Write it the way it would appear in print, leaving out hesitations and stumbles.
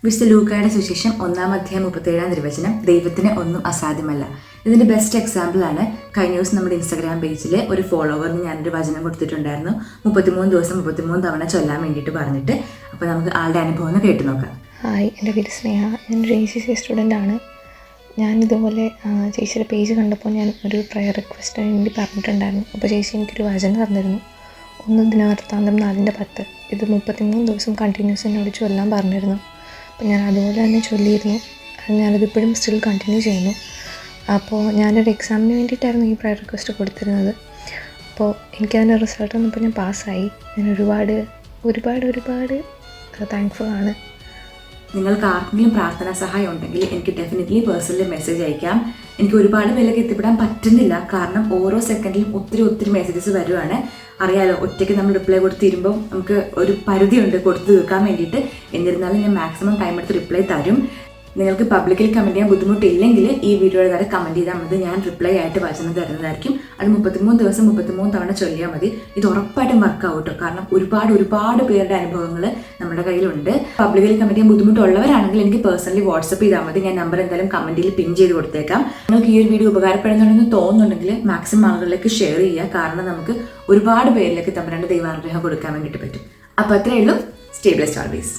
വിശുദ്ധ ലൂക്കായുടെ സുവിശേഷം 1-37 തിരുവചനം, ദൈവത്തിന് ഒന്നും അസാധ്യമല്ല. ഇതിൻ്റെ ബെസ്റ്റ് എക്സാമ്പിളാണ് കഴിഞ്ഞ ദിവസം നമ്മുടെ ഇൻസ്റ്റാഗ്രാം പേജിൽ ഒരു ഫോളോവറിന് ഞാനൊരു വചനം കൊടുത്തിട്ടുണ്ടായിരുന്നു. 33 ദിവസം 33 തവണ ചൊല്ലാൻ വേണ്ടിയിട്ട് പറഞ്ഞിട്ട്. അപ്പോൾ നമുക്ക് ആളുടെ അനുഭവം ഒന്ന് കേട്ടു നോക്കാം. ഹായ്, എൻ്റെ പേര് സ്നേഹ. ഞാനൊരു ACC സ്റ്റുഡൻ്റാണ്. ഞാനിതുപോലെ ചേച്ചിയുടെ പേജ് കണ്ടപ്പോൾ ഞാൻ ഒരു പ്രയർ റിക്വസ്റ്റിന് വേണ്ടി പറഞ്ഞിട്ടുണ്ടായിരുന്നു. അപ്പോൾ ചേച്ചി എനിക്കൊരു വചനം തന്നിരുന്നു. 1 ദിനവൃത്താന്തം 4:10. ഇത് 33 ദിവസം കണ്ടിന്യൂസ് എന്നോട് ചൊല്ലാൻ പറഞ്ഞിരുന്നു. അപ്പോൾ ഞാൻ അതുപോലെ തന്നെ ചൊല്ലിയിരുന്നു. ഞാനതിപ്പോഴും സ്റ്റിൽ കണ്ടിന്യൂ ചെയ്യുന്നു. അപ്പോൾ ഞാനൊരു എക്സാമിന് വേണ്ടിയിട്ടായിരുന്നു ഈ പ്രയർ റിക്വസ്റ്റ് കൊടുത്തിരുന്നത്. അപ്പോൾ എനിക്കതിൻ്റെ റിസൾട്ട് വന്നപ്പോൾ ഞാൻ പാസ്സായി. ഞാൻ ഒരുപാട് താങ്ക്ഫുൾ ആണ്. നിങ്ങൾക്ക് ആർക്കെങ്കിലും പ്രാർത്ഥനാ സഹായം ഉണ്ടെങ്കിൽ എനിക്ക് ഡെഫിനറ്റ്ലി പേഴ്സണലി മെസ്സേജ് അയക്കാം. എനിക്ക് ഒരുപാട് പേരിലേക്ക് എത്തിപ്പെടാൻ പറ്റുന്നില്ല, കാരണം ഓരോ സെക്കൻഡിലും ഒത്തിരി മെസ്സേജസ് വരുവാണ്. അറിയാലോ, ഒറ്റയ്ക്ക് നമ്മൾ റിപ്ലൈ കൊടുത്ത് തരുമ്പോൾ നമുക്ക് ഒരു പരിധിയുണ്ട് കൊടുത്ത് തീർക്കാൻ വേണ്ടിയിട്ട്. എന്നിരുന്നാലും ഞാൻ മാക്സിമം ടൈം എടുത്ത് റിപ്ലൈ തരും. നിങ്ങൾക്ക് പബ്ലിക്കിൽ കമൻറ്റ് ചെയ്യാൻ ബുദ്ധിമുട്ടില്ലെങ്കിൽ ഈ വീഡിയോയുടെ താഴെ കമൻറ്റ് ചെയ്താൽ മതി. ഞാൻ റിപ്ലൈ ആയിട്ട് വചനം തരുന്നതായിരിക്കും. അത് 33 ദിവസം 33 തവണ ചൊല്ലിയാൽ മതി. ഇത് ഉറപ്പായിട്ടും വർക്കാവും കേട്ടോ, കാരണം ഒരുപാട് പേരുടെ അനുഭവങ്ങൾ നമ്മുടെ കയ്യിലുണ്ട്. പബ്ലിക്കിൽ കമൻറ്റ് ചെയ്യാൻ ബുദ്ധിമുട്ടുള്ളവരാണെങ്കിൽ എനിക്ക് പേഴ്സണലി വാട്സപ്പ് ചെയ്താൽ മതി. ഞാൻ നമ്പർ എന്തായാലും കമൻറ്റിൽ പിൻ ചെയ്ത് കൊടുത്തേക്കാം. നിങ്ങൾക്ക് ഈ ഒരു വീഡിയോ ഉപകാരപ്പെടുന്നുണ്ടെന്ന് തോന്നുന്നുണ്ടെങ്കിൽ മാക്സിമം ആളുകളിലേക്ക് ഷെയർ ചെയ്യുക, കാരണം നമുക്ക് ഒരുപാട് പേരിലേക്ക് തമ്മിൽ ദൈവാനുഗ്രഹം കൊടുക്കാൻ വേണ്ടിയിട്ട് പറ്റും. അപ്പോൾ അത്രയേ ഉള്ളൂ. Stay blessed always.